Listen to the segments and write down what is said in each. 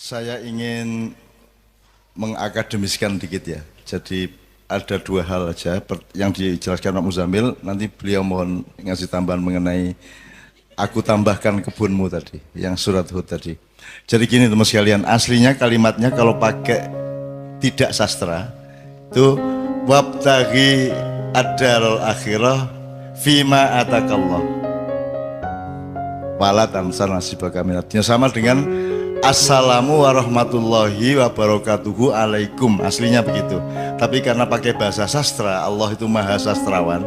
Saya ingin mengakademiskan dikit ya. Jadi ada dua hal aja yang dijelaskan Pak Muzamil. Nanti beliau mohon ngasih tambahan mengenai aku tambahkan kebunmu tadi, yang surat Hud tadi. Jadi gini teman sekalian, aslinya kalimatnya kalau pakai tidak sastra itu wabtaghi ad-darul akhirah fima atakallah wala tansa nasibaka minadnya, sama dengan assalamu warahmatullahi wabarakatuhu alaikum, aslinya begitu. Tapi karena pakai bahasa sastra, Allah itu maha sastrawan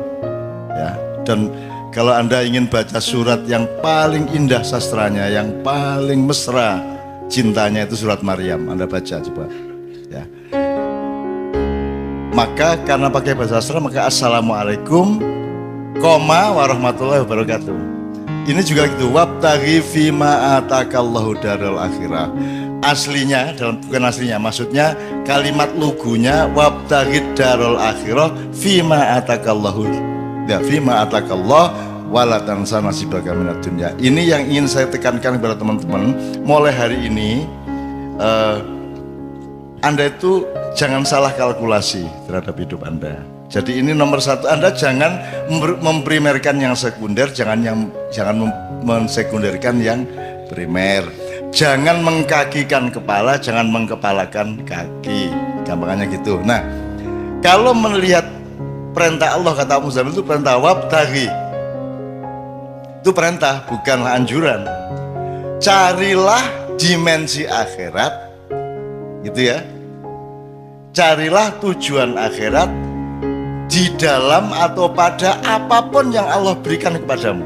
ya. Dan kalau Anda ingin baca surat yang paling indah sastranya, yang paling mesra cintanya, itu surat Maryam. Anda baca coba ya. Maka karena pakai bahasa sastra, maka assalamualaikum koma warahmatullahi wabarakatuh. Ini juga gitu, wabtaghi fima atakallahu darul akhirah. Aslinya, bukan aslinya, maksudnya kalimat lugunya wabtaghi darul akhirah fima atakallahu, ya fima atakallah wala tansa nasibaka minad dunya. Ini yang ingin saya tekankan kepada teman-teman mulai hari ini. Anda itu jangan salah kalkulasi terhadap hidup Anda. Jadi ini nomor satu, Anda jangan memprimerkan yang sekunder, jangan mensekunderkan yang primer. Jangan mengkakikan kepala, jangan mengkepalakan kaki. Gampangannya gitu. Nah, kalau melihat perintah Allah, kata Muzamil itu perintah wabtaghi. Itu perintah, bukanlah anjuran. Carilah dimensi akhirat, gitu ya. Carilah tujuan akhirat di dalam atau pada apapun yang Allah berikan kepadamu.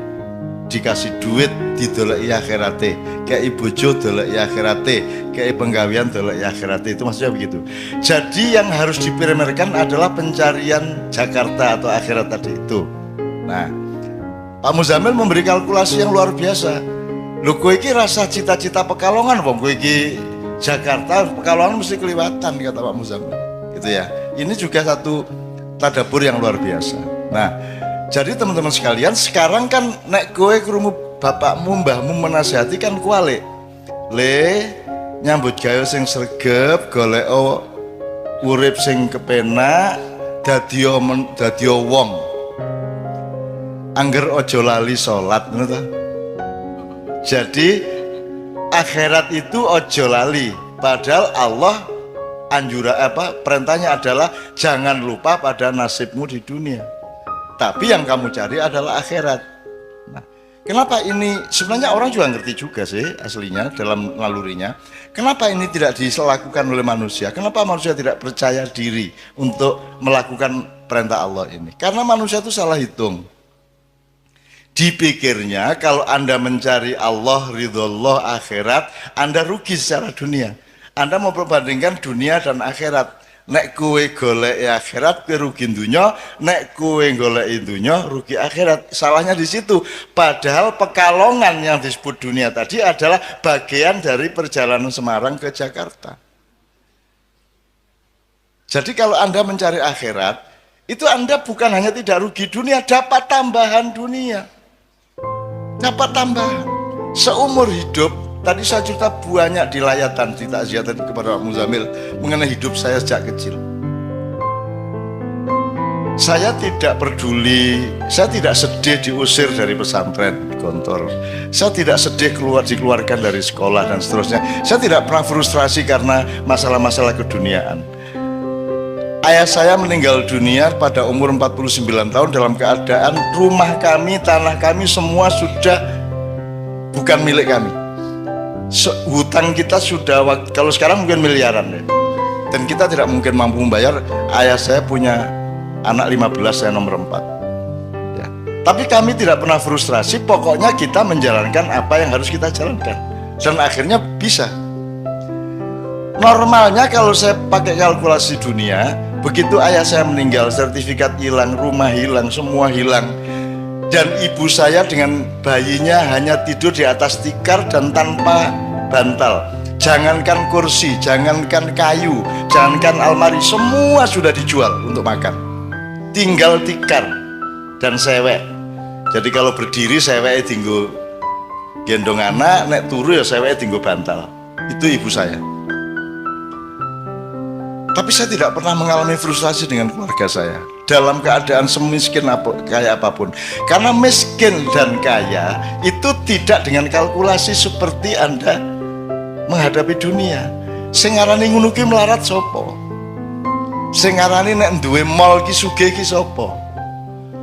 Dikasih duit didoleki akhirate, kayak bojo doleki akhirate, kayak penggawean doleki akhirate, itu maksudnya begitu. Jadi yang harus diprimerkan adalah pencarian Jakarta atau akhirat tadi itu. Nah, Pak Muzamil memberi kalkulasi yang luar biasa. Lho kowe iki rasa cita-cita Pekalongan, wong kowe iki Jakarta Pekalongan mesti kelewatan, kata Pak Muzamil. Gitu ya. Ini juga satu tadabbur yang luar biasa. Nah, jadi teman-teman sekalian, sekarang kan nek kowe krungu bapakmu mbahmu menasihati kan kualik. Le nyambut gawe sing sregep, golek urip sing kepenak, dadi wong. Angger ojo lali salat, ngono ta. Jadi akhirat itu ojo lali, padahal Allah perintahnya adalah jangan lupa pada nasibmu di dunia. Tapi yang kamu cari adalah akhirat. Nah, kenapa ini sebenarnya orang juga ngerti juga sih aslinya dalam nalurinya. Kenapa ini tidak dilakukan oleh manusia? Kenapa manusia tidak percaya diri untuk melakukan perintah Allah ini? Karena manusia itu salah hitung. Dipikirnya kalau Anda mencari Allah, ridho Allah, akhirat, Anda rugi secara dunia. Anda mau perbandingkan dunia dan akhirat. Nek kowe golek akhirat, kowe rugi dunya. Nek kowe golek dunya, rugi akhirat. Salahnya di situ. Padahal Pekalongan yang disebut dunia tadi adalah bagian dari perjalanan Semarang ke Jakarta. Jadi kalau Anda mencari akhirat, itu Anda bukan hanya tidak rugi dunia, dapat tambahan dunia. Dapat tambahan. Seumur hidup, tadi saya cerita banyak di layatan, di takziah tadi kepada Pak Muzamil mengenai hidup saya sejak kecil. Saya tidak peduli, saya tidak sedih diusir dari pesantren Gontor. Saya tidak sedih dikeluarkan dari sekolah dan seterusnya. Saya tidak pernah frustrasi karena masalah-masalah keduniaan. Ayah saya meninggal dunia pada umur 49 tahun dalam keadaan rumah kami, tanah kami semua sudah bukan milik kami. Hutang kita sudah, kalau sekarang mungkin miliaran ya. Dan kita tidak mungkin mampu membayar. Ayah saya punya anak 15, saya nomor 4 ya. Tapi kami tidak pernah frustrasi, pokoknya kita menjalankan apa yang harus kita jalankan. Dan akhirnya bisa. Normalnya kalau saya pakai kalkulasi dunia, begitu ayah saya meninggal, sertifikat hilang, rumah hilang, semua hilang. Dan ibu saya dengan bayinya hanya tidur di atas tikar dan tanpa bantal. Jangankan kursi, jangankan kayu, jangankan almari, semua sudah dijual untuk makan. Tinggal tikar dan sewek. Jadi kalau berdiri seweknya tinggal gendong anak, nek turu ya seweknya tinggal bantal. Itu ibu saya. Tapi saya tidak pernah mengalami frustrasi dengan keluarga saya dalam keadaan semiskin kaya apapun. Karena miskin dan kaya itu tidak dengan kalkulasi seperti Anda menghadapi dunia. Sing ngarani ngono ki melarat sapa? Sing ngarani nek duwe mall ki sugih ki sapa?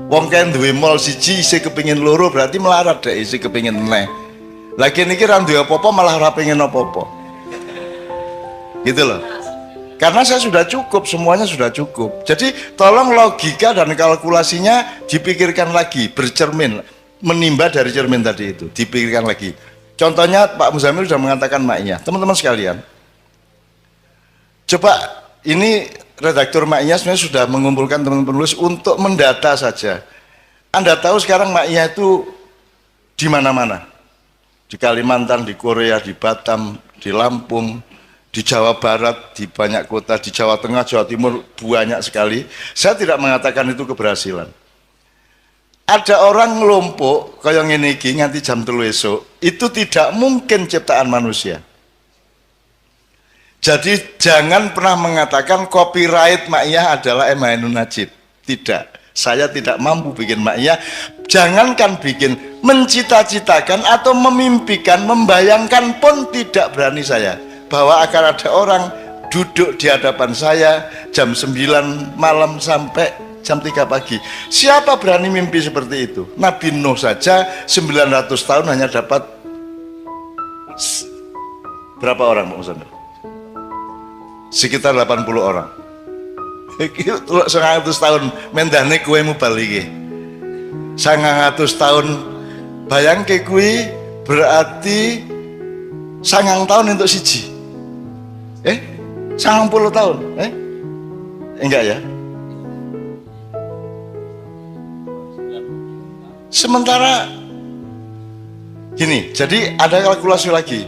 Wong kae duwe mall siji isih kepengin loro berarti melarat dek isih kepengin meneh. Lagi niki ra duwe apa-apa malah ora pengen apa-apa. Gitu loh. Karena saya sudah cukup, semuanya sudah cukup. Jadi tolong logika dan kalkulasinya dipikirkan lagi, bercermin, menimba dari cermin tadi itu, dipikirkan lagi. Contohnya Pak Muzamil sudah mengatakan maknya. Teman-teman sekalian, coba ini redaktur maknya sebenarnya sudah mengumpulkan teman-teman penulis untuk mendata saja. Anda tahu sekarang maknya itu di mana-mana. Di Kalimantan, di Korea, di Batam, di Lampung, di Jawa Barat, di banyak kota, di Jawa Tengah, Jawa Timur, banyak sekali. Saya tidak mengatakan itu keberhasilan. Ada orang ngelompok kayak ngene iki nganti jam 3 esuk, itu tidak mungkin ciptaan manusia. Jadi jangan pernah mengatakan copyright Ma'iyah adalah M. Ainun Najib. Tidak, saya tidak mampu bikin Ma'iyah. Jangankan bikin, mencita-citakan atau memimpikan, membayangkan pun tidak berani saya. Bahwa akan ada orang duduk di hadapan saya jam 9 malam sampai jam 3 pagi. Siapa berani mimpi seperti itu? Nabi Nuh saja 900 tahun hanya dapat berapa orang Pak Musanto? Sekitar 80 orang. 100 tahun mendane kue mubalike. 100 tahun bayangke kue berarti 9 tahun untuk siji. 90 tahun. Enggak ya? Sementara gini, jadi ada kalkulasi lagi.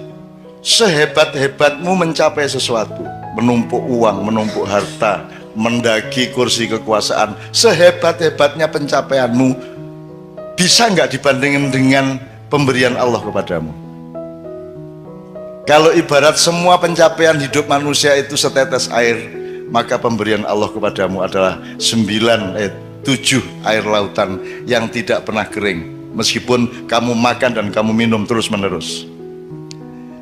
Sehebat-hebatmu mencapai sesuatu, menumpuk uang, menumpuk harta, mendaki kursi kekuasaan, sehebat-hebatnya pencapaianmu bisa nggak dibandingin dengan pemberian Allah kepadamu? Kalau ibarat semua pencapaian hidup manusia itu setetes air, maka pemberian Allah kepadamu adalah 7 air lautan yang tidak pernah kering, meskipun kamu makan dan kamu minum terus menerus.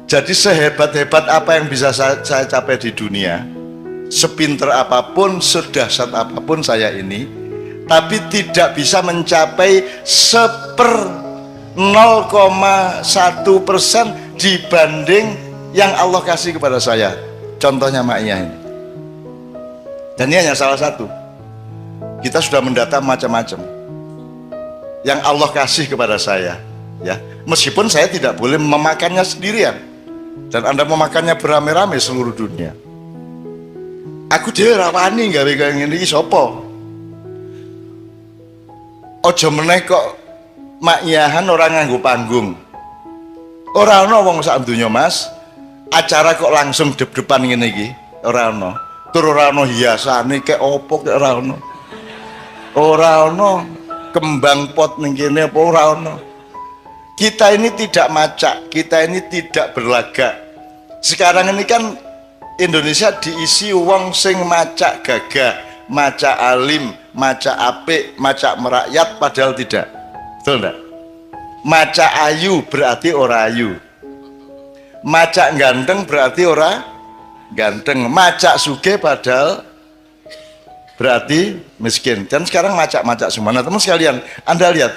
Jadi sehebat-hebat apa yang bisa saya capai di dunia, sepinter apapun, sedahsyat apapun saya ini, tapi tidak bisa mencapai 0,1% dibanding yang Allah kasih kepada saya. Contohnya Ma'iyah ini. Dan ini hanya salah satu. Kita sudah mendata macam-macam yang Allah kasih kepada saya, ya. Meskipun saya tidak boleh memakannya sendirian, dan Anda memakannya beramai-ramai seluruh dunia. Aku dhewe ra wani gawe kaya ngene iki sapa? Aja meneh kok Ma'iyahan orang nganggo panggung. Ora ana wong sak donya Mas, acara kok langsung dep-depan ngene iki, ora ana. Tur ora ana hiasane kek opo kek ora ana. Ora ana kembang pot ning kene apa ora ana. Kita ini tidak macak, kita ini tidak berlagak. Sekarang ini kan Indonesia diisi wong sing macak gagah, macak alim, macak apik, macak merakyat, padahal tidak. Betul enggak? Macak ayu berarti ora ayu, macak ganteng berarti ora ganteng, macak sugih padahal berarti miskin. Dan sekarang macak-macak semua. Nah teman sekalian, Anda lihat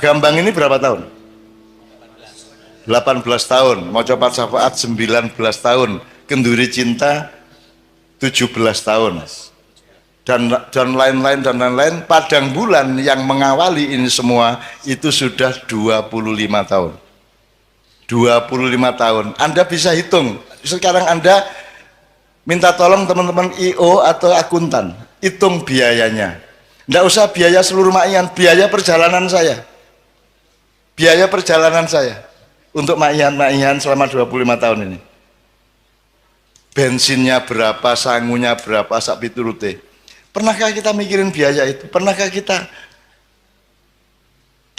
Gambang ini berapa tahun? 18 tahun. Mau coba syafaat 19 tahun. Kenduri cinta 17 tahun. Dan lain-lain. Padang bulan yang mengawali ini semua itu sudah 25 tahun. 25 tahun. Anda bisa hitung. Sekarang Anda minta tolong teman-teman IO atau akuntan, hitung biayanya. Tidak usah biaya seluruh Ma'iyan, biaya perjalanan saya. Biaya perjalanan saya untuk Ma'iyan selama 25 tahun ini. Bensinnya berapa, sangunya berapa, sak piturute. Pernahkah kita mikirin biaya itu? Pernahkah kita?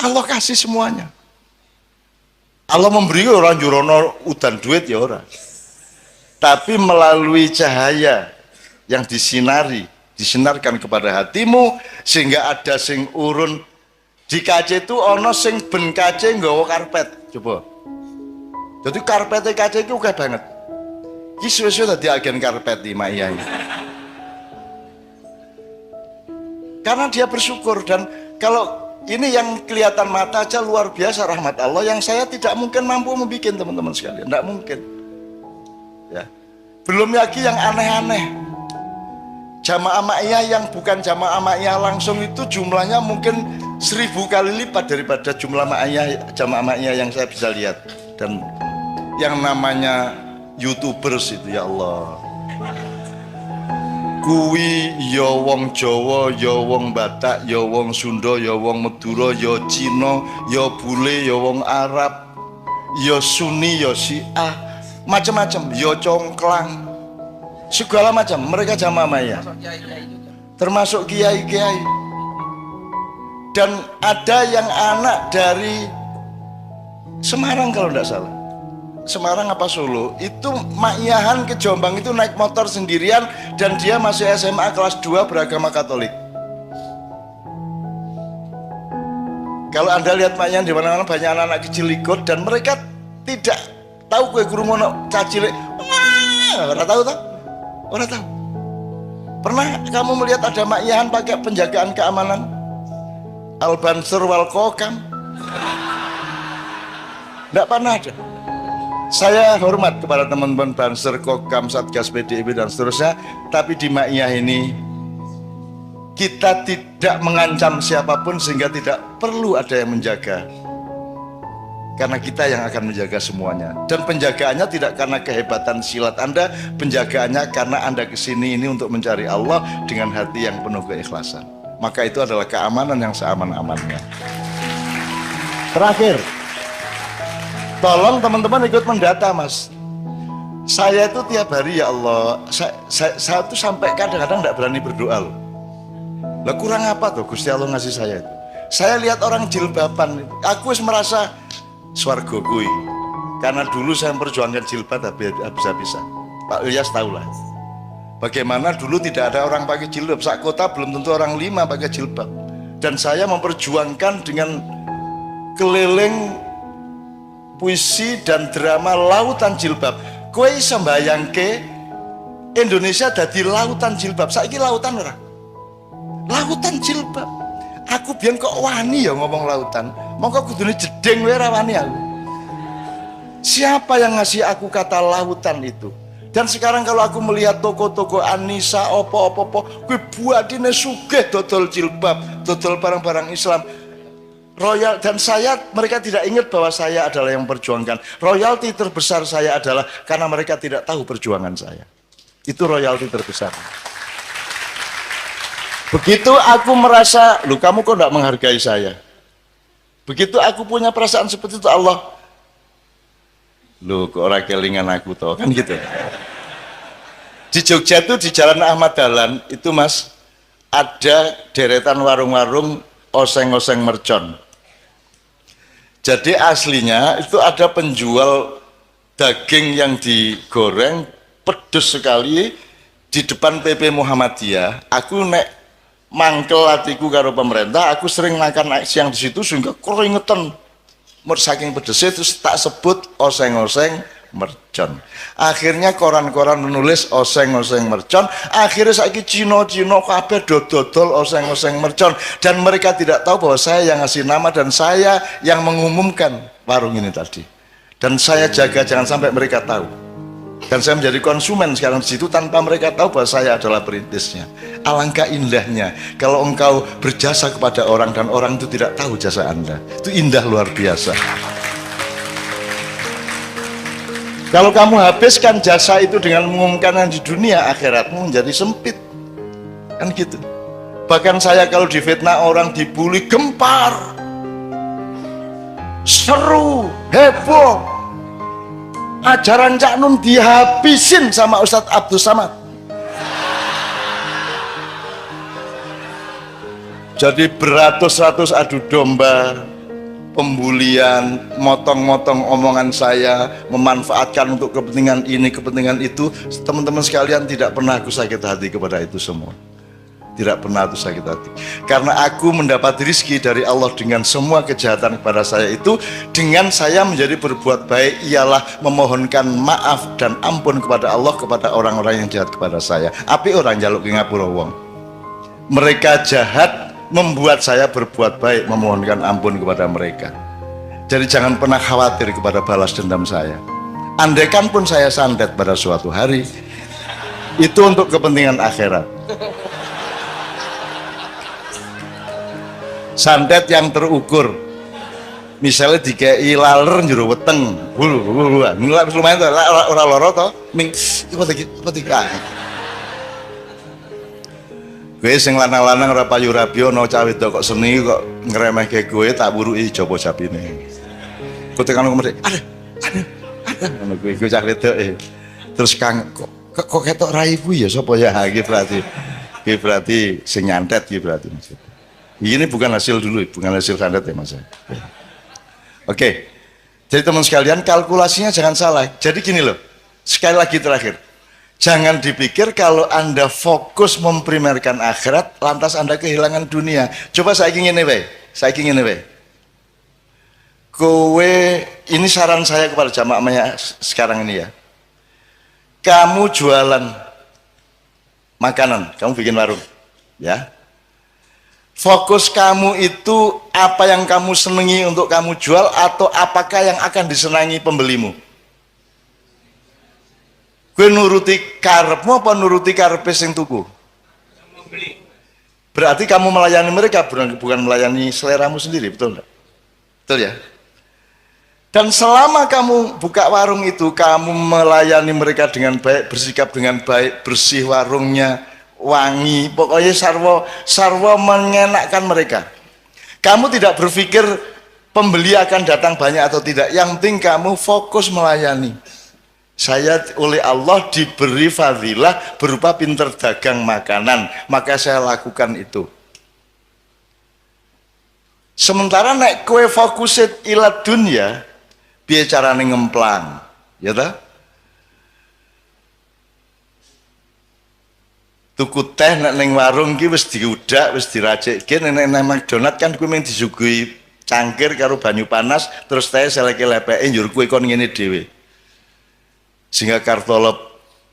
Allah kasih semuanya. Allah memberi orang jurono udan duit ya orang. tapi melalui cahaya yang disinarkan kepada hatimu, sehingga ada sing urun di kaca itu, ono sing ben kaca nggawa karpet. Coba, jadi karpetnya kaca itu oke banget. Ki suwe-suwe dadi agen karpet di Mak Iya ini. Karena dia bersyukur. Dan kalau ini yang kelihatan mata aja luar biasa rahmat Allah yang saya tidak mungkin mampu membuat, teman-teman sekalian, tidak mungkin ya. Belum lagi yang aneh-aneh, jamaah Ma'iyah yang bukan jamaah Ma'iyah langsung itu jumlahnya mungkin 1000 kali lipat daripada jumlah jamaah Ma'iyah yang saya bisa lihat. Dan yang namanya YouTubers itu, ya Allah, kuwi ya wong Jawa, ya wong Batak, ya wong Sunda, ya wong Madura, ya Cina, ya bule, ya wong Arab, ya Sunni, ya Syiah, macam-macam, ya congklang, segala macam. Mereka jamaah Ma'iyah, termasuk kiai-kiai. Dan ada yang anak dari Semarang kalau tidak salah, Semarang apa Solo, itu Ma'iyahan ke Jombang itu naik motor sendirian, dan dia masih SMA kelas 2 beragama Katolik. Kalau Anda lihat Ma'iyahan di mana-mana banyak anak-anak kecil ikut, dan mereka tidak tahu kue guru mono cacile. Orang tahu tak? Orang tahu. Pernah kamu melihat ada Ma'iyahan pakai penjagaan keamanan? Al-Bansur wal Kokam? Tidak pernah ada. Saya hormat kepada teman-teman Banser, Kokam, Satgas PDIP dan seterusnya, tapi di Ma'iyah ini kita tidak mengancam siapapun sehingga tidak perlu ada yang menjaga, karena kita yang akan menjaga semuanya. Dan penjagaannya tidak karena kehebatan silat Anda, penjagaannya karena Anda kesini ini untuk mencari Allah dengan hati yang penuh keikhlasan. Maka itu adalah keamanan yang seaman-amannya. Terakhir, tolong teman-teman ikut mendata, Mas. Saya itu tiap hari, ya Allah, saya tuh sampai kadang-kadang tidak berani berdoa loh. Lah kurang apa tuh Gusti Allah ngasih saya itu? Saya lihat orang jilbaban, aku merasa swarga kui. Karena dulu saya memperjuangkan jilbab habis-habisan. Pak Ilyas tahu lah. Bagaimana dulu tidak ada orang pakai jilbab. Sak kota belum tentu orang 5 pakai jilbab. Dan saya memperjuangkan dengan keliling puisi dan drama lautan jilbab. Kowe iso mbayangke Indonesia dadi lautan jilbab. Saiki lautan ora? Lautan jilbab. Aku biyen kok wani ya ngomong lautan. Mongko kudune jedeng wae ra wani aku. Siapa yang ngasih aku kata lautan itu? Dan sekarang kalau aku melihat toko-toko Anissa, opo-opo, gue buatine sugih dodol jilbab, dodol barang-barang Islam. Royal, dan mereka tidak ingat bahwa saya adalah yang memperjuangkan. Royalti terbesar saya adalah karena mereka tidak tahu perjuangan saya. Itu royalti terbesar. Begitu aku merasa, loh kamu kok tidak menghargai saya? Begitu aku punya perasaan seperti itu, Allah, loh kok orang kelingan aku toh, kan gitu. Di Jogja itu di Jalan Ahmad Dahlan itu, Mas, ada deretan warung-warung oseng-oseng mercon. Jadi aslinya itu ada penjual daging yang digoreng pedes sekali di depan PP Muhammadiyah. Aku nek mangkel hatiku karo pemerintah, aku sering makan siang di situ sehingga keringetan saking pedesnya, terus tak sebut oseng-oseng mercon. Akhirnya koran-koran menulis oseng-oseng mercon. Akhirnya saiki Cino-Cino kabeh dodol oseng-oseng mercon, dan mereka tidak tahu bahwa saya yang ngasih nama dan saya yang mengumumkan warung ini tadi. Dan saya jaga jangan sampai mereka tahu. Dan saya menjadi konsumen sekarang di situ tanpa mereka tahu bahwa saya adalah perintisnya. Alangkah indahnya kalau engkau berjasa kepada orang dan orang itu tidak tahu jasa Anda. Itu indah luar biasa. Kalau kamu habiskan jasa itu dengan mengumumkan yang di dunia, akhiratmu menjadi sempit. Kan gitu. Bahkan saya kalau difitnah orang, dibully, gempar, seru, heboh. Ajaran Cak Nun dihabisin sama Ustadz Abdul Samad. Jadi beratus-ratus adu domba, pembulian, motong-motong omongan saya, memanfaatkan untuk kepentingan ini, kepentingan itu. Teman-teman sekalian, tidak pernah aku sakit hati kepada itu semua. Tidak pernah aku sakit hati. Karena aku mendapat rezeki dari Allah dengan semua kejahatan kepada saya itu, dengan saya menjadi berbuat baik ialah memohonkan maaf dan ampun kepada Allah kepada orang-orang yang jahat kepada saya. Api orang jaluk ke ngapura wong. Mereka jahat membuat saya berbuat baik, memohonkan ampun kepada mereka. Jadi jangan pernah khawatir kepada balas dendam saya. Andaikan pun saya santet pada suatu hari, itu untuk kepentingan akhirat. Santet yang terukur, misalnya dikei laler njero weteng, lumayan tuh, ora loro toh, apa tiga. Gue sing lanang-lanang ora payu rabi ana cah wedok kok seni kok ngremehke gue, tak buruki jaba japine. Kok tekan ngomong, ada, ngono gue cah wedok terus kang kok ketok rai kuwi ya sapa ya? Iki berarti sing nyantet iki berarti maksudnya. Ini bukan hasil dulu, bukan hasil santet ya mas. Oke, jadi teman sekalian kalkulasinya jangan salah. Jadi gini loh, sekali lagi terakhir, jangan dipikir kalau Anda fokus memprimerkan akhirat, lantas Anda kehilangan dunia. Coba saya ingin ini, kowe, ini saran saya kepada jamaah sekarang ini ya. Kamu jualan makanan, kamu bikin warung, ya. Fokus kamu itu apa yang kamu senangi untuk kamu jual atau apakah yang akan disenangi pembelimu? Gue nuruti karepmu apa nuruti karepe sing tuku? Berarti kamu melayani mereka bukan melayani seleramu sendiri, betul enggak? Betul ya? Dan selama kamu buka warung itu, kamu melayani mereka dengan baik, bersikap dengan baik, bersih warungnya, wangi, pokoknya sarwa mengenakkan mereka. Kamu tidak berpikir pembeli akan datang banyak atau tidak, yang penting kamu fokus melayani. Saya oleh Allah diberi fadilah berupa pinter dagang makanan, maka saya lakukan itu. Sementara nek kowe fokusit ila dunya, piye carane ngemplang, ya ta? Tuku teh nek ning warung ki wis diudak, wis diracikke, nek nang McDonald kan kuwi mung disuguhi cangkir karo banyu panas, terus teh seleke lepeke njur kuwi kon ngene dhewe. Sehingga Kartolo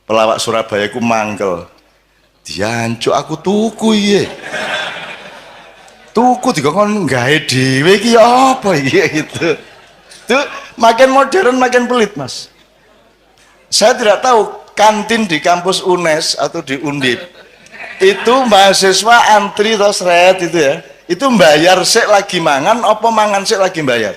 pelawak Surabaya ku mangkel. Diancuk aku tuku iye. Tuku dikon gawe dhewe iki apa iki gitu. Tuh makin modern makin pelit, Mas. Saya tidak tahu kantin di kampus UNES atau di Undip itu mahasiswa antri terus red itu ya, itu bayar sik lagi mangan apa mangan sik lagi bayar?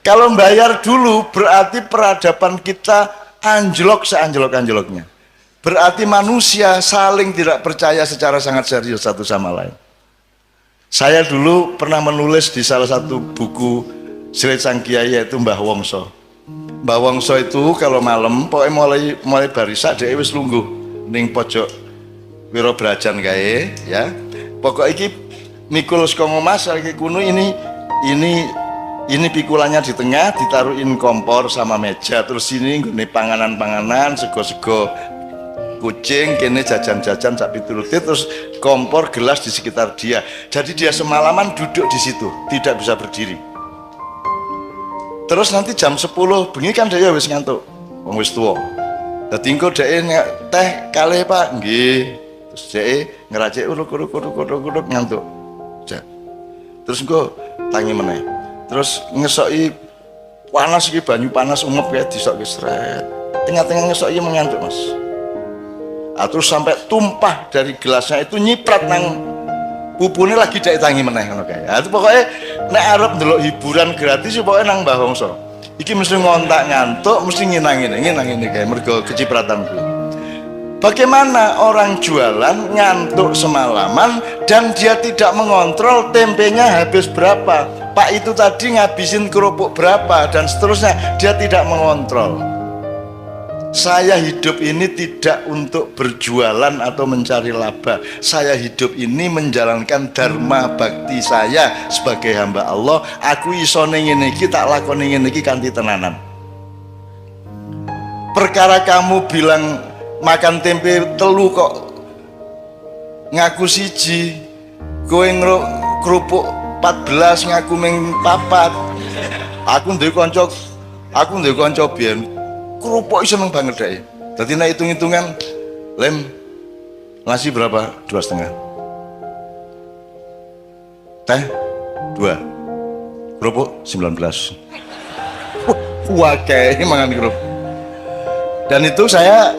Kalau bayar dulu berarti peradaban kita anjlok seanjlok-anjloknya, berarti manusia saling tidak percaya secara sangat serius satu sama lain. Saya dulu pernah menulis di salah satu buku Sri Sang Kiai yaitu Mbah Wongso. Mbah Wongso itu kalau malam pokoknya mulai barisak dia wis lungguh ning pojok Wiro Brajan kae ya. Pokok iki mikul saka Mas iki kuno ini pikulannya di tengah ditaruhin kompor sama meja, terus ini nggone panganan-panganan sego-sego kucing, kene jajan-jajan sak piturute, terus kompor gelas di sekitar dia. Jadi dia semalaman duduk di situ, tidak bisa berdiri. Terus nanti jam 10 bengi kan dia wis ngantuk, wong wis tuwa. Dadi engko dhek teh kalih Pak, nggih. Terus dhek ngeracik uruk-uruk ngantuk. Terus engko tangi meneh. Terus ngesoki panas iki banyu panas umep kae disokke sret. Tengah-tengah ngesoki mengantuk, Mas. Terus sampai tumpah dari gelasnya itu nyiprat nang pupune lagi dhek tangi meneh ngono kae. Itu pokoknya nek arep ndelok hiburan gratis pokoke nang Mbah Wongso. Iki mesti ngontak ngantuk, mesti nginang ini kae mergo kecipratan kuwi. Bagaimana orang jualan ngantuk semalaman dan dia tidak mengontrol tempenya habis berapa, Pak itu tadi ngabisin kerupuk berapa dan seterusnya, dia tidak mengontrol. Saya hidup ini tidak untuk berjualan atau mencari laba. Saya hidup ini menjalankan dharma bakti saya sebagai hamba Allah. Aku iso ngene iki tak lakoni ngene iki kanthi tenanan. Perkara kamu bilang makan tempe telu kok ngaku siji, kowe kerupuk 14 ngaku ming 4. Aku duwe kanca biyen kerupuk seneng banget deh. Dadi nek hitung-hitungan lem nasi berapa? 2,5. Teh 2. Kerupuk 19. Wah, kayak mangan kerupuk. Dan itu saya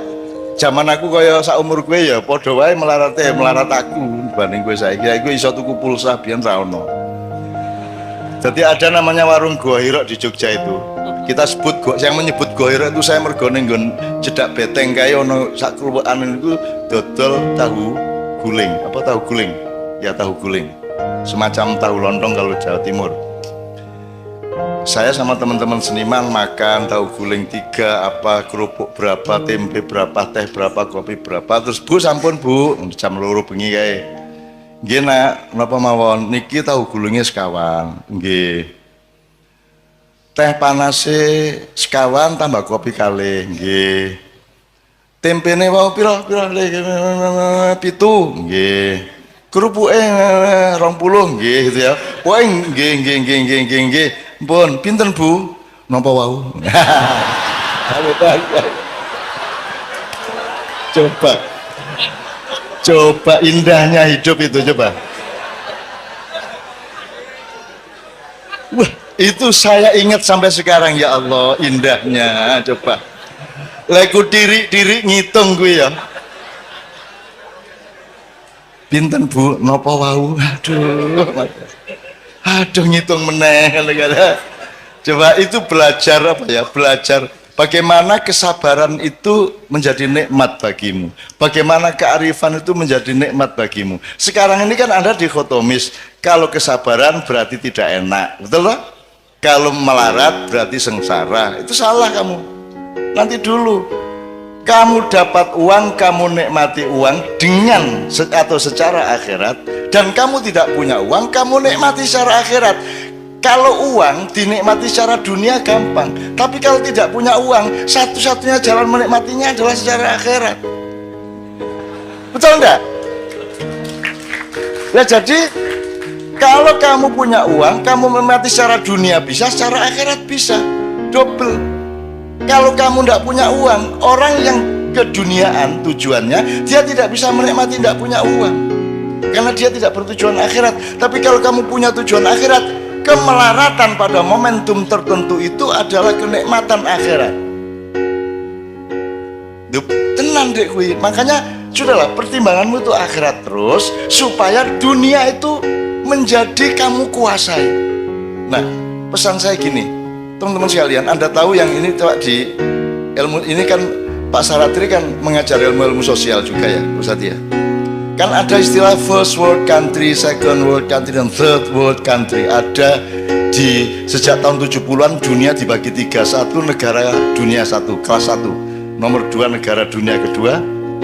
zaman aku kaya sak umur gue ya padha wae melarat aku dibanding gue saiki. Iku iso tuku pulsa biyen ra ono. Jadi ada namanya warung Gua Hirok di Jogja itu. Kita sebut yang menyebut Gua Hirok itu saya mergone nggon cedak beteng kae ono sak kluwekan itu dodol tahu guling. Apa tahu guling? Ya tahu guling. Semacam tahu lontong kalau Jawa Timur. Saya sama teman-teman seniman makan tahu guling 3, apa kerupuk berapa, tempe berapa, teh berapa, kopi berapa. Terus Bu sampun Bu, jam 2 bengi kae. Nggih Nak, napa mawon? Niki tahu gulingnya sekawan. Nggih. Teh panase sekawan tambah kopi kalih. Nggih. Tempene wau pira 7. Nggih. Kerupuke 20 nggih gitu ya. Pokoke nggih. Pun pinten Bu? Napa wau? Coba indahnya hidup itu coba. Wah, itu saya ingat sampai sekarang ya Allah indahnya coba. Leku diri ngitung gue ya. Pinten Bu? Napa wau? Aduh ngitung meneh. Coba itu belajar apa ya? Belajar bagaimana kesabaran itu menjadi nikmat bagimu. Bagaimana kearifan itu menjadi nikmat bagimu. Sekarang ini kan Anda dikotomis. Kalau kesabaran berarti tidak enak. Betul loh? Kalau melarat berarti sengsara. Itu salah kamu. Nanti dulu. Kamu dapat uang, kamu nikmati uang dengan atau secara akhirat, dan kamu tidak punya uang, kamu nikmati secara akhirat. Kalau uang dinikmati secara dunia gampang, tapi kalau tidak punya uang, satu-satunya jalan menikmatinya adalah secara akhirat. Betul enggak? Ya jadi kalau kamu punya uang, kamu menikmati secara dunia bisa, secara akhirat bisa, double. Kalau kamu tidak punya uang, orang yang keduniaan tujuannya, dia tidak bisa menikmati tidak punya uang, karena dia tidak bertujuan akhirat. Tapi kalau kamu punya tujuan akhirat, kemelaratan pada momentum tertentu itu adalah kenikmatan akhirat. Tenang dek kui. Makanya sudahlah, pertimbanganmu itu akhirat terus, supaya dunia itu menjadi kamu kuasai. Nah, pesan saya gini, teman-teman sekalian, Anda tahu yang ini coba di ilmu ini kan Pak Saratri kan mengajar ilmu-ilmu sosial juga ya, Ustaz ya. Kan ada istilah first world country, second world country, dan third world country. Ada di sejak tahun 70-an dunia dibagi 3. 1 negara dunia 1, kelas 1. Nomor 2 negara dunia kedua,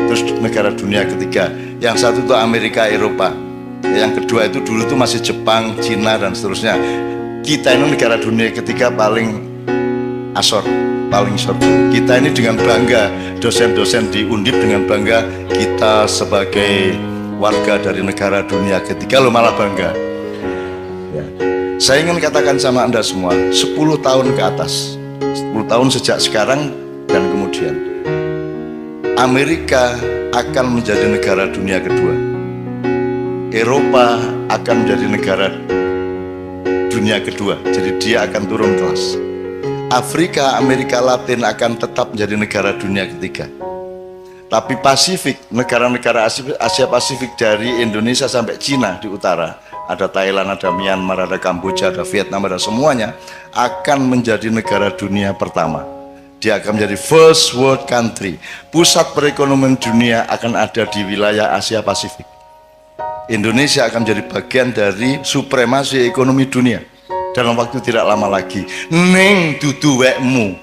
terus negara dunia ketiga. Yang 1 itu Amerika, Eropa. Yang kedua itu dulu itu masih Jepang, Cina, dan seterusnya. Kita ini negara dunia ketiga paling asor, paling short. Kita ini dengan bangga, dosen-dosen di Undip dengan bangga, kita sebagai warga dari negara dunia ketiga lo malah bangga ya. Saya ingin katakan sama Anda semua, 10 tahun ke atas, 10 tahun sejak sekarang dan kemudian, Amerika akan menjadi negara dunia kedua, Eropa akan menjadi negara dunia kedua, jadi dia akan turun kelas. Afrika, Amerika Latin akan tetap menjadi negara dunia ketiga. Tapi Pasifik, negara-negara Asia Pasifik dari Indonesia sampai Cina di utara, ada Thailand, ada Myanmar, ada Kamboja, ada Vietnam, ada semuanya, akan menjadi negara dunia pertama. Dia akan menjadi first world country. Pusat perekonomian dunia akan ada di wilayah Asia Pasifik. Indonesia akan menjadi bagian dari supremasi ekonomi dunia dalam waktu tidak lama lagi. Ning dudu wekmu.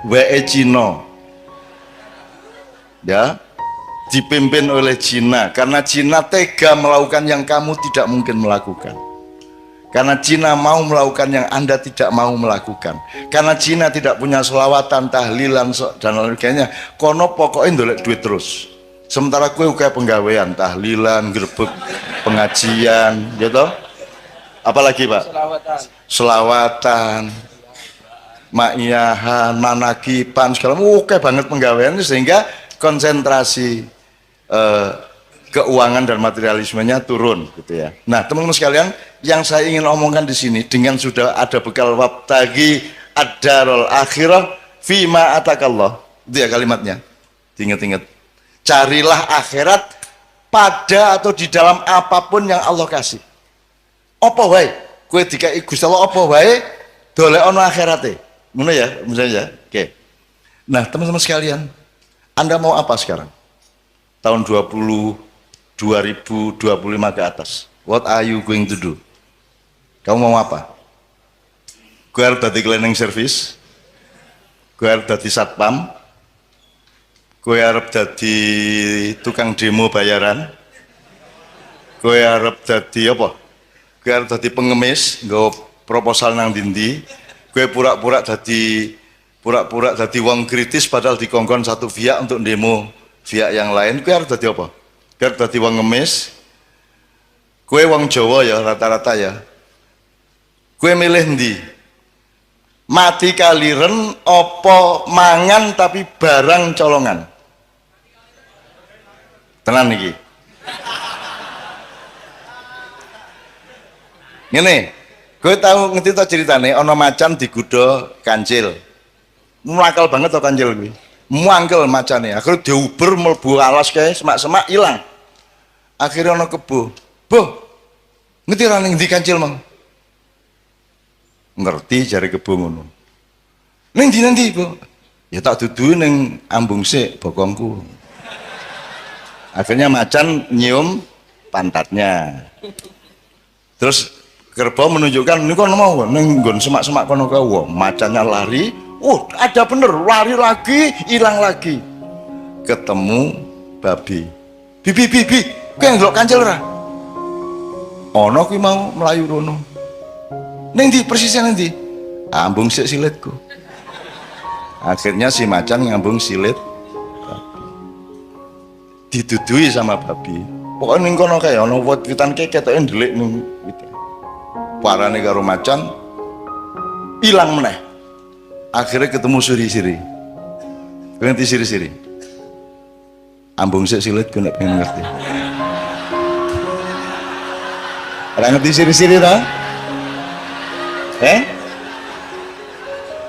WE Cina. Ya, dipimpin oleh Cina karena Cina tega melakukan yang kamu tidak mungkin melakukan. Karena Cina mau melakukan yang Anda tidak mau melakukan. Karena Cina tidak punya selawatan, tahlilan dan lain sebagainya. Kono pokoknya ndolek duit terus. Sementara kue kayak penggawean, tahlilan, gerbek, pengajian, gitu. Apalagi Pak? Selawatan, ma'iyahan, manakipan, segala oke banget penggawean sehingga konsentrasi keuangan dan materialismenya turun gitu ya. Nah, teman-teman sekalian, yang saya ingin omongkan di sini dengan sudah ada bekal wabtagi ad-darul akhirah fima atakallah. Itu ya kalimatnya. Ingat-ingat. Carilah akhirat pada atau di dalam apapun yang Allah kasih. Apa wae? Kowe dikai Gusti Allah apa wae dolek ana akhirate. Ngono ya, misalnya. Oke. Nah, teman-teman sekalian, Anda mau apa sekarang? Tahun 2025 ke atas. What are you going to do? Kamu mau apa? Gue harus jadi cleaning service, gue harus jadi satpam, gue harus jadi tukang demo bayaran, gue harus jadi apa? Gue harus jadi pengemis, gue proposal nang dindi, gue pura-pura jadi wong kritis padahal dikongkon satu pihak untuk demo pihak yang lain. Gue harus jadi apa? Gue harus jadi wong ngemis. Gue wong Jawa ya rata-rata ya. Gue milih ndi? Mati kaliren opo mangan tapi barang colongan. Tenan niki. Ngene, gue tahu ngerti to ceritane ana macan digodha kancil. Muakal banget to kancil kuwi. Muangkel macane. Akhirnya diuber mlebu alas kae semak-semak ilang. Akhirnya ana kebo. Boh. Ngerti ra ning ndi kancil mang? Ngerti jare kebo ngono. Ning ndi nanti, Bu? Ya tak dudu ning ambung sik bokongku. Akhirnya macan nyium pantatnya. Terus kerbau menunjukkan ini kono mau ning nggon semak-semak kono kae wong. Macannya lari, ada bener, lari lagi, hilang lagi. Ketemu babi. Bibi, kowe ndelok kancil ora? Ana kuwi mau melayu rono. Ning ndi persisnya ning ndi? Ambung sik silitku. Akhirnya si macan ngambung silit babi. Didudui sama babi. Pokoknya ning kono kae ana wit-witan kae ketoke ndelik ning wit. Parane karo macan ilang meneh. Akhirnya ketemu siri-siri. Ngerti siri-siri? Ambung sik silitku nek pengen ngerti. Ora ngerti siri-siri ta?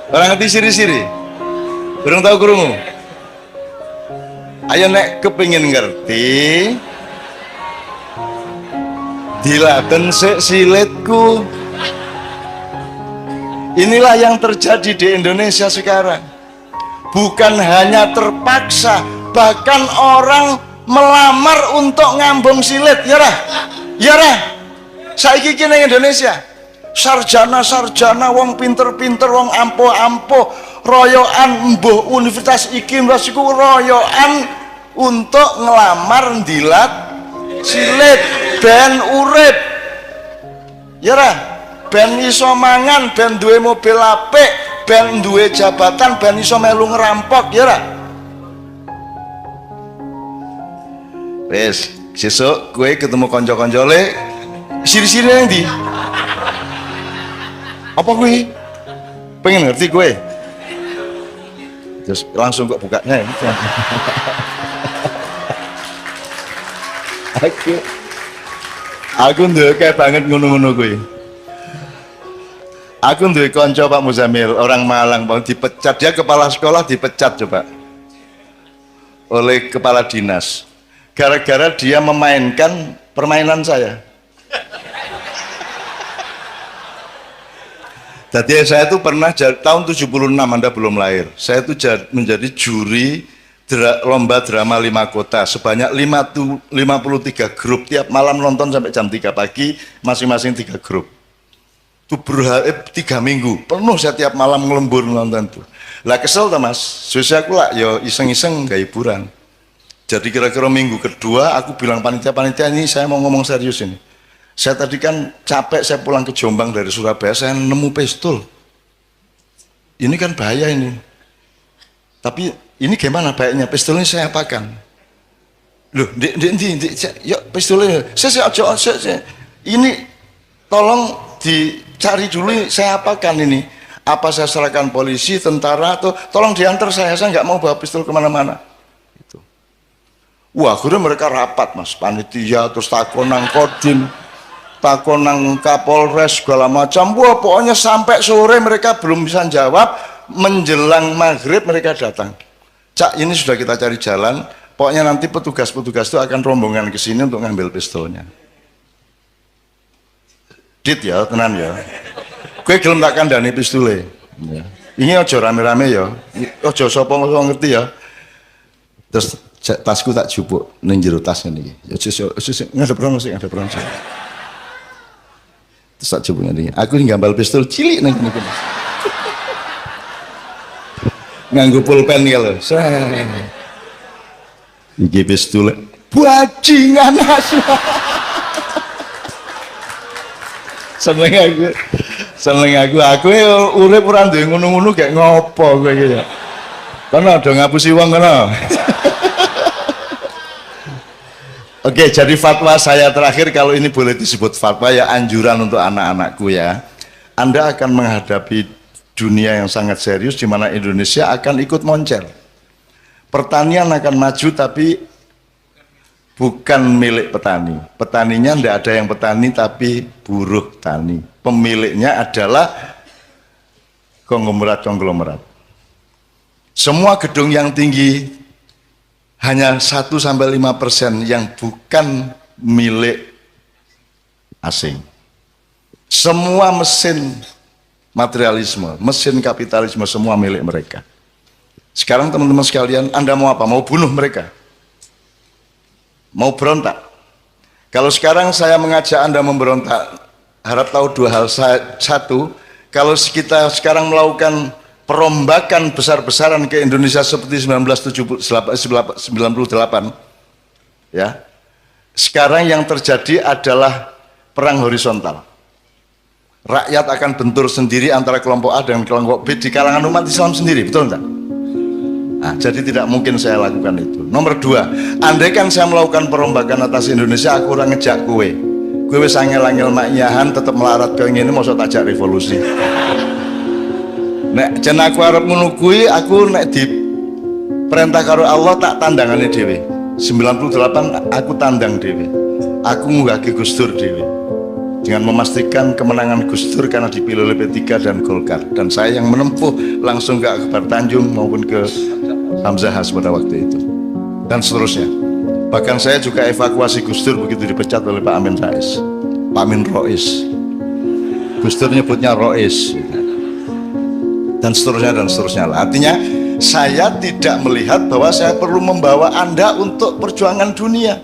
Ora ngerti siri-siri? Urung tahu krungu? Ayo nek kepengin ngerti, diladen sik silitku. Inilah yang terjadi di Indonesia sekarang. Bukan hanya terpaksa, bahkan orang melamar untuk ngambung silit, ya Rah? Ya Rah? Saiki iki ning Indonesia, sarjana-sarjana, wong pinter-pinter, wong ampuh-ampuh, royoan mbuh universitas iki iku royoan untuk ngelamar ndilat silit ben urip. Ya Rah? Ben iso mangan, ben duwe mobil apik, ben duwe jabatan, ben iso melu ngerampok, ya Rah? Wes, sesuk kowe ketemu kanca-kancane siri-siri nang ndi? Apa kuwi? Pengen ngerti kowe? Terus langsung kok buka. Aku ndek banget ngono-ngono kuwi. Aku duwe kanca Pak Muzamil, orang Malang, Bang, dipecat. Dia kepala sekolah dipecat coba oleh kepala dinas. Gara-gara dia memainkan permainan saya. Jadi saya itu pernah tahun 76, Anda belum lahir. Saya itu menjadi juri lomba drama 5 kota sebanyak 53 grup, tiap malam nonton sampai jam 3 pagi, masing-masing 3 grup. Itu 3 minggu penuh saya tiap malam ngelembur nonton tuh. Lah kesel ta Mas, susah aku lah ya iseng-iseng gak hiburan. Jadi kira-kira minggu kedua aku bilang panitia ini saya mau ngomong serius ini. Saya tadi kan capek, saya pulang ke Jombang dari Surabaya, saya nemu pistol. Ini kan bahaya ini. Tapi ini gimana baiknya? Pistolnya saya apakan? Loh, yuk pistolnya. Saya ini tolong dicari dulu saya apakan ini. Apa saya serahkan polisi, tentara, atau tolong diantar saya nggak mau bawa pistol kemana-mana. Gitu. Wah, akhirnya mereka rapat Mas, panitia, terus takonang kodim, takonang kapolres segala macam. Wah, pokoknya sampai sore mereka belum bisa jawab. Menjelang maghrib mereka datang. Cak, ini sudah kita cari jalan. Pokoknya nanti petugas-petugas itu akan rombongan ke sini untuk ngambil pistolnya. Dit ya, tenan ya. Gue gelem tak kandhani pistole. Ya. Ini aja rame-rame ya. Aja sapa ngerti ya. Terus tasku tak jupuk ning jero tas ngene iki. Ngadep rono sik, ngadep rono sik. Terus tak jupuk ngene iki. Aku ngambal pistol cilik nang kene iki. Nganggo pulpen iki lho. Iki pistol bajingan asu. Seneng aku urip ora duwe ngono-ngono gak ngopo kowe iki ya. Kono do ngapusi wong kono. Oke, jadi fatwa saya terakhir, kalau ini boleh disebut fatwa ya, anjuran untuk anak-anakku ya. Anda akan menghadapi dunia yang sangat serius di mana Indonesia akan ikut moncer. Pertanian akan maju tapi bukan milik petani. Petaninya tidak ada yang petani tapi buruh tani. Pemiliknya adalah konglomerat. Semua gedung yang tinggi hanya 1-5% yang bukan milik asing. Semua mesin materialisme, mesin kapitalisme semua milik mereka. Sekarang teman-teman sekalian, Anda mau apa? Mau bunuh mereka? Mau berontak? Kalau sekarang saya mengajak Anda memberontak, harap tahu dua hal. Satu, kalau kita sekarang melakukan perombakan besar-besaran ke Indonesia seperti 1998, ya, sekarang yang terjadi adalah perang horizontal. Rakyat akan bentur sendiri antara kelompok A dengan kelompok B di kalangan umat Islam sendiri, betul enggak? Nah, jadi tidak mungkin saya lakukan itu. Nomor dua, andai kan saya melakukan perombakan atas Indonesia, aku orang ngejak kue wis angel-angel maknyahan tetap melarat ke ini, mau tajak revolusi. Nek jen aku arep ngono kuwi, aku nek di perintah karo Allah tak tandangane dhewe. 98 aku tandang dhewe. Aku ngunggahke Gus Dur dhewe. Dengan memastikan kemenangan Gus Dur karena dipilih oleh P3 dan Golkar, dan saya yang menempuh langsung ke Akbar Tanjung maupun ke Hamzah Has pada waktu itu dan seterusnya. Bahkan saya juga evakuasi Gus Dur begitu dipecat oleh Pak Amin Rais, Pak Amin Rois. Gus Dur nyebutnya Rois dan seterusnya. Artinya saya tidak melihat bahwa saya perlu membawa Anda untuk perjuangan dunia.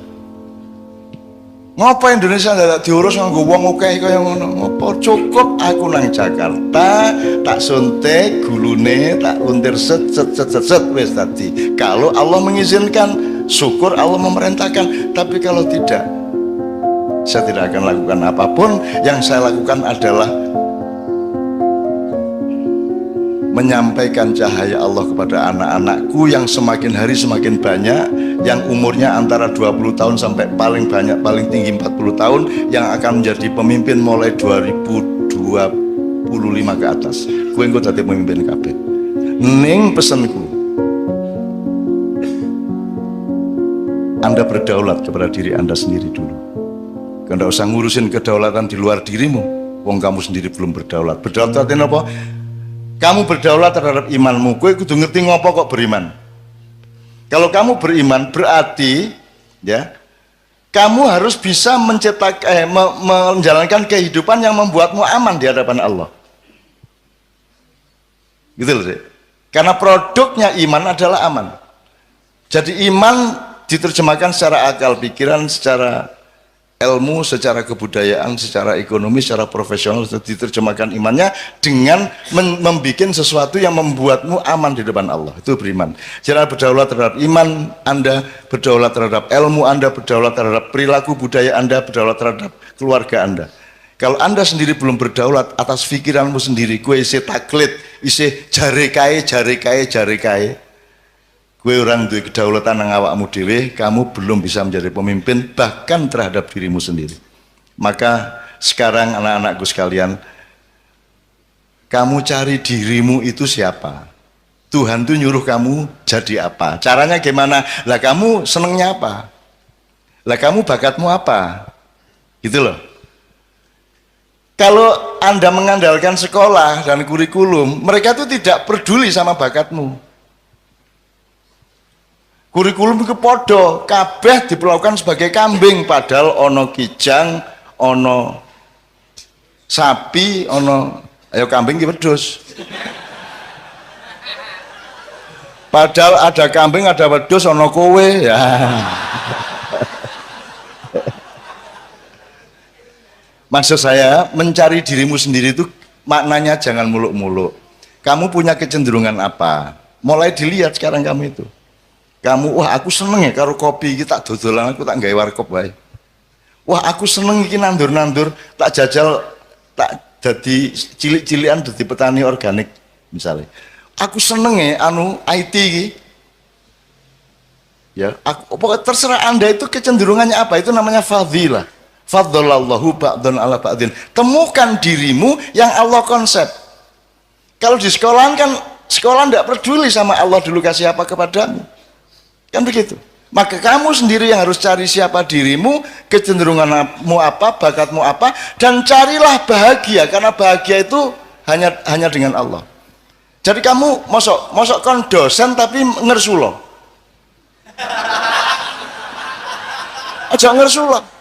Ngapa Indonesia tidak diurus nganggo wong akeh kaya ngono? Ngapa cukup aku nang Jakarta, tak suntik gulune, tak untir set wis tadi. Kalau Allah mengizinkan, syukur Allah memerintahkan. Tapi kalau tidak, saya tidak akan lakukan apapun. Yang saya lakukan adalah menyampaikan cahaya Allah kepada anak-anakku yang semakin hari semakin banyak, yang umurnya antara 20 tahun sampai paling banyak, paling tinggi 40 tahun, yang akan menjadi pemimpin mulai 2025 ke atas. Gue engko dadi pemimpin kabeh. Ning pesenku, Anda berdaulat kepada diri Anda sendiri dulu. Anda usah ngurusin kedaulatan di luar dirimu. Wong kamu sendiri belum berdaulat. Berdaulat artinya apa? Kamu berdaulat terhadap imanmu. Kowe kudu ngerti ngopo kok beriman. Kalau kamu beriman berarti ya, kamu harus bisa menjalankan kehidupan yang membuatmu aman di hadapan Allah. Gitu loh sih. Karena produknya iman adalah aman. Jadi iman diterjemahkan secara akal pikiran, secara ilmu, secara kebudayaan, secara ekonomi, secara profesional, diterjemahkan imannya dengan membuat sesuatu yang membuatmu aman di depan Allah. Itu beriman. Jangan berdaulat terhadap iman Anda, berdaulat terhadap ilmu Anda, berdaulat terhadap perilaku budaya Anda, berdaulat terhadap keluarga Anda. Kalau Anda sendiri belum berdaulat atas pikiranmu sendiri, gue isi taklid, isi jare kae, gue orang duwe kedaulatan nang awakmu dhewe, kamu belum bisa menjadi pemimpin bahkan terhadap dirimu sendiri. Maka sekarang anak-anakku sekalian, kamu cari dirimu itu siapa? Tuhan tuh nyuruh kamu jadi apa? Caranya gimana? Lah kamu senengnya apa? Lah kamu bakatmu apa? Gitu loh. Kalau Anda mengandalkan sekolah dan kurikulum, mereka tuh tidak peduli sama bakatmu. Kurikulum itu podo, kabeh diperlakukan sebagai kambing, padahal ono kijang, ono sapi, ono ayo kambing ki wedhus. Padahal ada kambing, ada wedhus, ono kowe ya. Maksud saya, mencari dirimu sendiri itu maknanya jangan muluk-muluk. Kamu punya kecenderungan apa? Mulai dilihat sekarang kamu itu. Kamu, wah aku seneng ya karo kopi iki tak dodolan, aku tak gawe warkop wae. Wah aku seneng iki nandur-nandur, tak jajal, tak jadi cilik-cilikan jadi petani organik misalnya. Aku seneng ya anu IT iki. Ya, pokoknya terserah Anda itu kecenderungannya apa, itu namanya fadhilah. Fadzalallahu ba'dun ala ba'din. Temukan dirimu yang Allah konsep. Kalau di sekolahan kan sekolah tidak peduli sama Allah dulu kasih apa kepadamu. Kan begitu. Maka kamu sendiri yang harus cari siapa dirimu, kecenderunganmu apa, bakatmu apa, dan carilah bahagia, karena bahagia itu hanya dengan Allah. Jadi kamu mosok kon dosen tapi ngersulo. Aja ngersulo.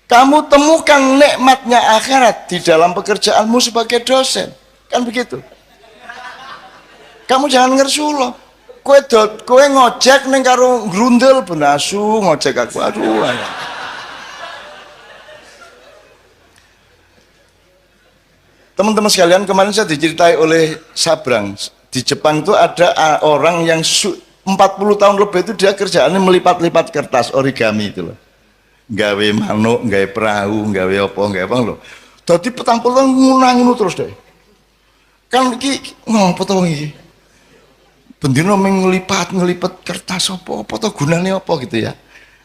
Kamu temukan nikmatnya akhirat di dalam pekerjaanmu sebagai dosen, kan begitu. Kamu jangan ngersulo. Kowe ngojek ning karo grundel benasu ngojek aku, aduh. Teman-teman sekalian, kemarin saya diceritai oleh Sabrang, di Jepang itu ada orang yang 40 tahun lebih itu dia kerjaannya melipat-lipat kertas origami itu loh. Gawe manuk, gawe perahu, gawe apa loh. Dadi petang-petang ngono terus deh. Kan iki ngopo to iki? Bendino ngelipet kertas apa to gunane apa gitu ya.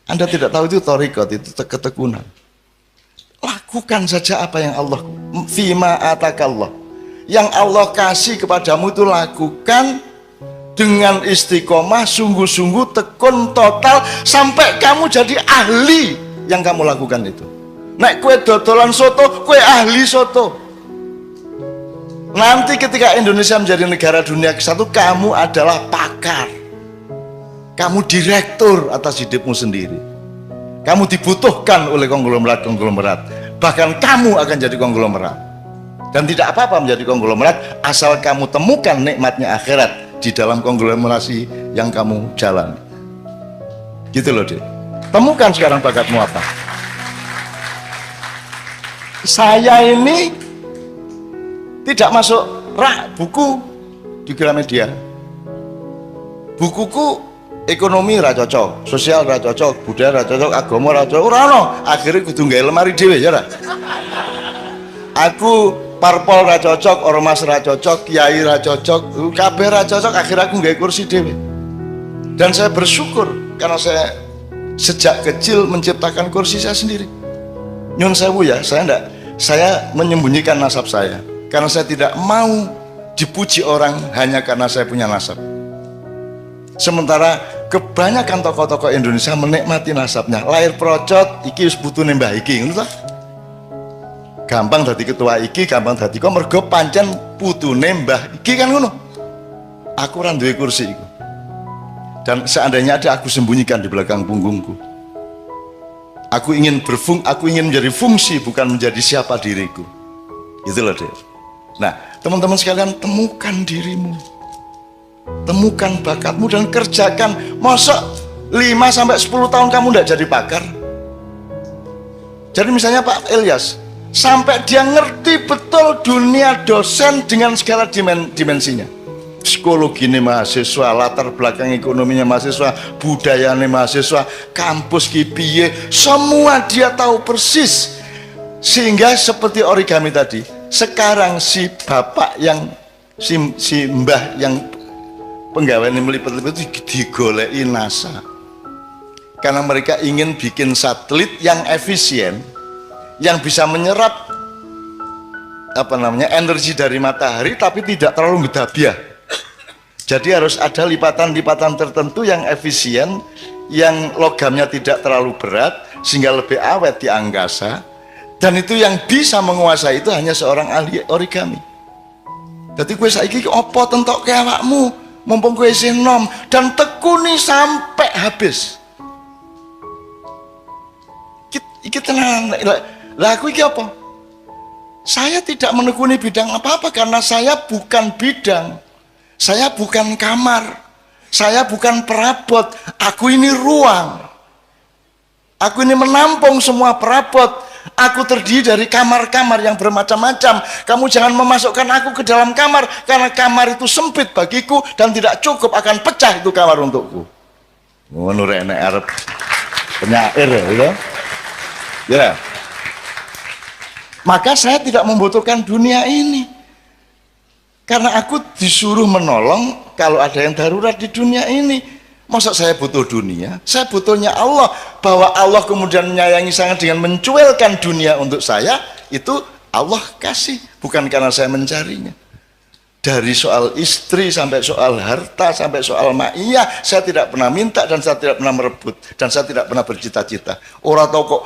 Anda tidak tahu itu thariqat, itu ketekunan. Lakukan saja apa yang Allah fima atakallah. Yang Allah kasih kepadamu itu lakukan dengan istiqomah, sungguh-sungguh, tekun total sampai kamu jadi ahli yang kamu lakukan itu. Nek kue dodolan soto, kue ahli soto. Nanti ketika Indonesia menjadi negara dunia ke-1, kamu adalah pakar. Kamu direktur atas hidupmu sendiri. Kamu dibutuhkan oleh konglomerat. Bahkan kamu akan jadi konglomerat. Dan tidak apa-apa menjadi konglomerat asal kamu temukan nikmatnya akhirat di dalam konglomerasi yang kamu jalani. Gitu loh, Dek. Temukan sekarang bakatmu apa. Saya ini tidak masuk buku di Gramedia. Bukuku ekonomi ra cocok, sosial ra cocok, budaya ra cocok, agama ra cocok. Ora ono, akhirnya kudu gawe lemari dhewe ya ra. Aku parpol ra cocok, ormas ra cocok, kiai ra cocok, kabeh ra cocok, akhirnya aku gawe kursi dhewe. Dan saya bersyukur karena saya sejak kecil menciptakan kursi saya sendiri. Nyun sewu ya, saya menyembunyikan nasab saya karena saya tidak mau dipuji orang hanya karena saya punya nasab. Sementara kebanyakan tokoh-tokoh Indonesia menikmati nasabnya. Lahir procot, iki wis putune mbah iki, ngono ta? Gampang dadi ketua iki, gampang dadi kok mergo pancen putune mbah iki kan ngono. Aku ora duwe kursi iku. Dan seandainya ada, aku sembunyikan di belakang punggungku. Aku ingin menjadi fungsi, bukan menjadi siapa diriku. Itulah dia. Nah, teman-teman sekalian, temukan dirimu, temukan bakatmu dan kerjakan. Masa 5-10 tahun kamu tidak jadi pakar? Jadi misalnya Pak Ilyas, sampai dia ngerti betul dunia dosen dengan segala dimensinya. Psikologi ini mahasiswa, latar belakang ekonominya mahasiswa, budayanya mahasiswa, kampus kipiye, semua dia tahu persis. Sehingga seperti origami tadi, sekarang si bapak yang si mbah yang penggawean melipet-lipet itu digoleki NASA. Karena mereka ingin bikin satelit yang efisien, yang bisa menyerap energi dari matahari tapi tidak terlalu gedabiah. Jadi harus ada lipatan-lipatan tertentu yang efisien, yang logamnya tidak terlalu berat sehingga lebih awet di angkasa. Dan itu yang bisa menguasai itu hanya seorang ahli origami. Jadi gue saiki opo tentok ke awakmu, mumpung gue isih nom, dan tekuni sampai habis. Iki tenan lah aku iki apa? Saya tidak menekuni bidang apa-apa karena saya bukan bidang. Saya bukan kamar. Saya bukan perabot. Aku ini ruang. Aku ini menampung semua perabot. Aku terdiri dari kamar-kamar yang bermacam-macam. Kamu jangan memasukkan aku ke dalam kamar karena kamar itu sempit bagiku dan tidak cukup, akan pecah itu kamar untukku. Ngono rek nek arep penyair ya. Ya, maka saya tidak membutuhkan dunia ini karena aku disuruh menolong kalau ada yang darurat di dunia ini. Masa saya butuh dunia? Saya butuhnya Allah. Bahwa Allah kemudian menyayangi sangat dengan mencuelkan dunia untuk saya, itu Allah kasih, bukan karena saya mencarinya. Dari soal istri sampai soal harta sampai soal ma'iyah, saya tidak pernah minta dan saya tidak pernah merebut dan saya tidak pernah bercita-cita. Orang tahu kok,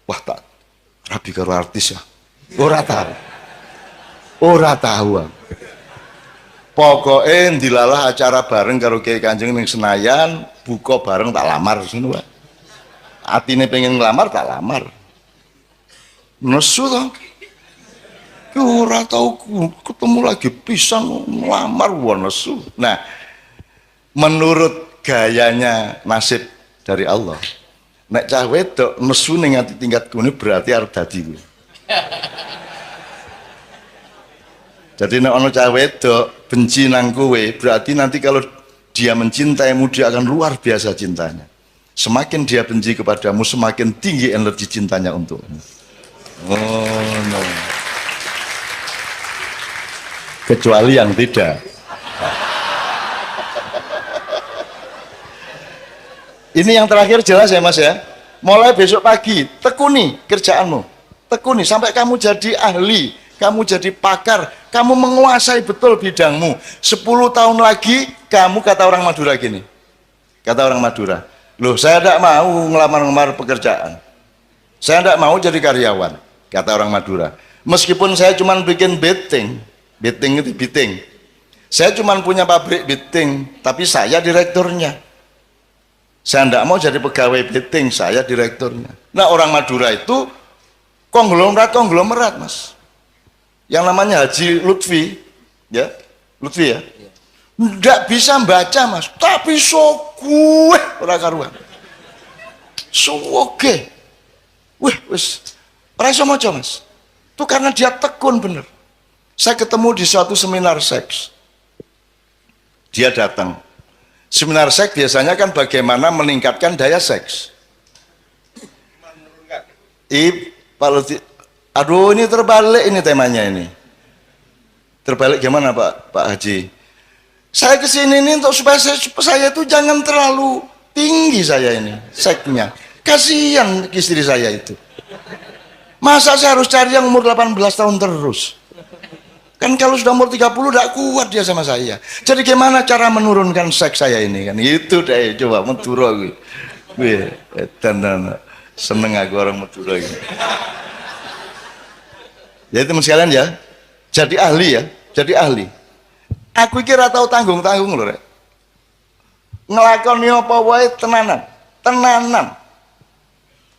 wah tak rabi karo artis ya, ora tahu pokoknya dilalah acara bareng karo Kiai Kanjeng ning Senayan, buka bareng tak lamar ngono wae. Atine pengen ngelamar tak lamar, nesu toh ora tahu ketemu lagi pisang ngelamar wah nesu. Nah, menurut gayanya nasib dari Allah, nek cah wedok nesu ning ati tingkat kene berarti arep dadi kuwi. Jadi nek ana cah wedok benci nang kowe, berarti nanti kalau dia mencintaimu dia akan luar biasa cintanya. Semakin dia benci kepadamu, semakin tinggi energi cintanya untukmu. Oh no. Kecuali yang tidak. Ini yang terakhir jelas ya Mas ya. Mulai besok pagi tekuni kerjaanmu, tekuni sampai kamu jadi ahli, kamu jadi pakar, kamu menguasai betul bidangmu. 10 tahun lagi kamu kata orang Madura gini, kata orang Madura, loh saya tidak mau ngelamar-ngelamar pekerjaan, saya tidak mau jadi karyawan, kata orang Madura. Meskipun saya cuma bikin beting itu beting, saya cuma punya pabrik beting, tapi saya direkturnya. Saya tidak mau jadi pegawai beting, saya direkturnya. Nah orang Madura itu konglomerat Mas, yang namanya Haji Lutfi ya, Lutfi ya, tidak bisa membaca Mas, tapi gue ora karuan, oke, wis ora iso maca Mas, itu karena dia tekun bener. Saya ketemu di suatu seminar seks, dia datang. Seminar seks biasanya kan bagaimana meningkatkan daya seks. Aduh ini terbalik ini temanya ini. Terbalik gimana Pak Haji? Saya kesini ini untuk supaya saya itu jangan terlalu tinggi saya ini seksnya. Kasihan istri saya itu. Masa saya harus cari yang umur 18 tahun terus? Kan kalau sudah umur 30 tidak kuat dia sama saya. Jadi gimana cara menurunkan seks saya ini kan? Itu deh coba Madura gue. Dan seneng aku orang Madura ini. Ya teman sekalian ya. Jadi ahli ya, jadi ahli. Aku kira tahu tanggung-tanggung loh rek. Ngelakoni apa wae tenanan.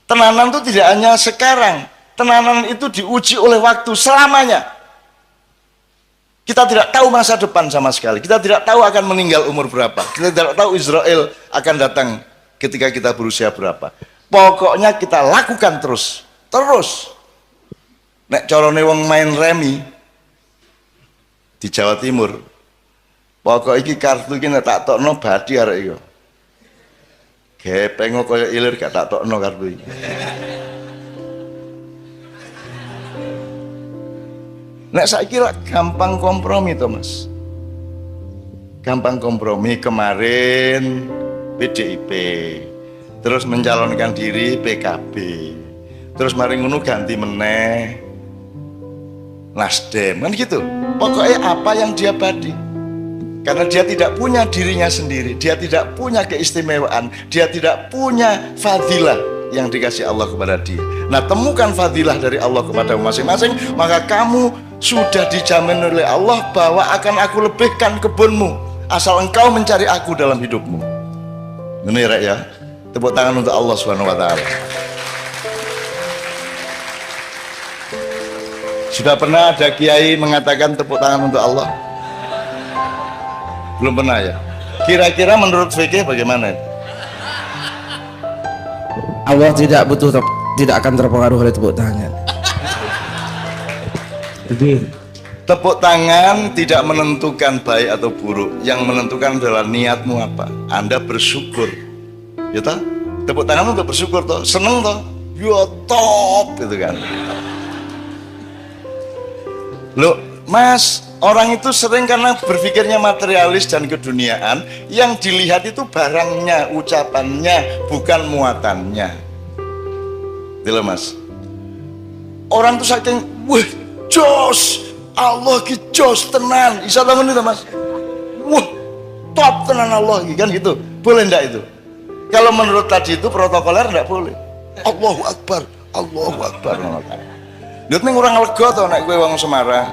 Tenanan itu tidak hanya sekarang. Tenanan itu diuji oleh waktu selamanya. Kita tidak tahu masa depan sama sekali. Kita tidak tahu akan meninggal umur berapa. Kita tidak tahu Israel akan datang ketika kita berusia berapa. Pokoknya kita lakukan terus. Terus nek carane wong main remi di Jawa Timur, pokok iki kartu iki nek tak tokno badi arek iku. Gepeng kaya ilir gak tak tokno kartu iki. Nek saiki lak gampang kompromi to, Mas. Gampang kompromi. Kemarin PDIP, terus mencalonkan diri PKB, terus mari ngono ganti meneh Nasdem, kan gitu. Pokoknya apa yang dia badi, karena dia tidak punya dirinya sendiri, dia tidak punya keistimewaan, dia tidak punya fadilah yang dikasih Allah kepada dia. Nah, temukan fadilah dari Allah kepada masing-masing, maka kamu sudah dijamin oleh Allah bahwa akan aku lebihkan kebunmu asal engkau mencari aku dalam hidupmu. Ini ya, tepuk tangan untuk Allah Subhanahu wa taala. Sudah pernah ada kiai mengatakan tepuk tangan untuk Allah? Belum pernah ya? Kira-kira menurut fikih bagaimana? Allah tidak akan terpengaruh oleh tepuk tangan. Tepuk tangan tidak menentukan baik atau buruk. Yang menentukan adalah niatmu apa. Anda bersyukur, ya toh? Tepuk tangan untuk bersyukur toh, seneng toh, ya top gitu kan. Loh, Mas, orang itu sering karena berpikirnya materialis dan keduniaan, yang dilihat itu barangnya, ucapannya, bukan muatannya. Gitu loh, Mas. Orang tuh saking, wah, jos, Allah ki jos tenan, bisa bangun itu, Mas. Wah, top tenan Allah, kan gitu. Boleh enggak itu? Kalau menurut tadi itu protokoler enggak boleh. Allahu Akbar, Allahu Akbar. Lihat nih orang lega tau nek gue wong Semarang.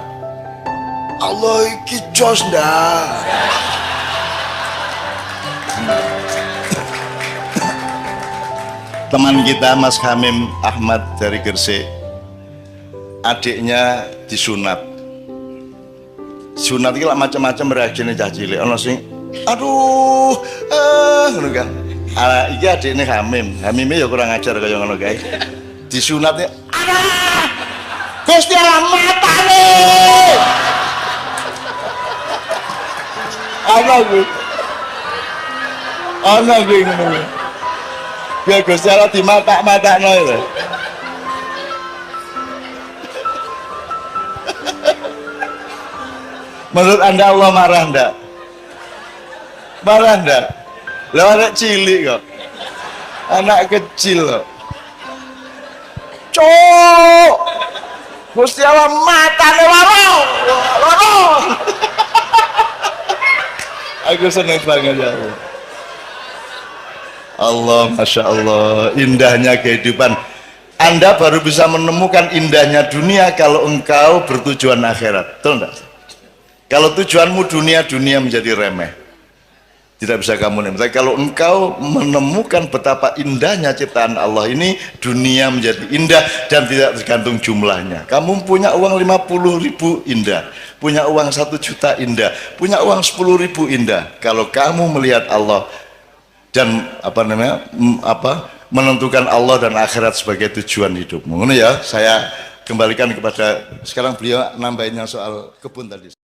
Allah iki jos ndak. Teman kita Mas Hamim Ahmad dari Gresik, adiknya disunat. Sunat iki lah macam-macam reaksinya cah cilik. Ono sing aduh, ngono kan. Iki adiknya Hamim. Hamime ya kurang ajar kaya ngono kae. Disunatnya Gusti Allah matane. Ana gue ngono. Ya Gusti Allah di mata-matakno itu. Menurut Anda Allah marah enggak? Marah enggak? Lah anak cilik kok. Anak kecil kok. Cok. Gusti Allah matane loro. Aku seneng banget ya Allah. Allah, Masya Allah, indahnya kehidupan. Anda baru bisa menemukan indahnya dunia kalau engkau bertujuan akhirat. Betul enggak? Kalau tujuanmu dunia menjadi remeh, tidak bisa kamu nikmati. Kalau engkau menemukan betapa indahnya ciptaan Allah ini, dunia menjadi indah dan tidak tergantung jumlahnya. Kamu punya uang 50.000 indah, punya uang 1 juta indah, punya uang 10.000 indah. Kalau kamu melihat Allah dan menentukan Allah dan akhirat sebagai tujuan hidupmu. Ini ya, saya kembalikan kepada sekarang beliau nambahinnya soal kebun tadi.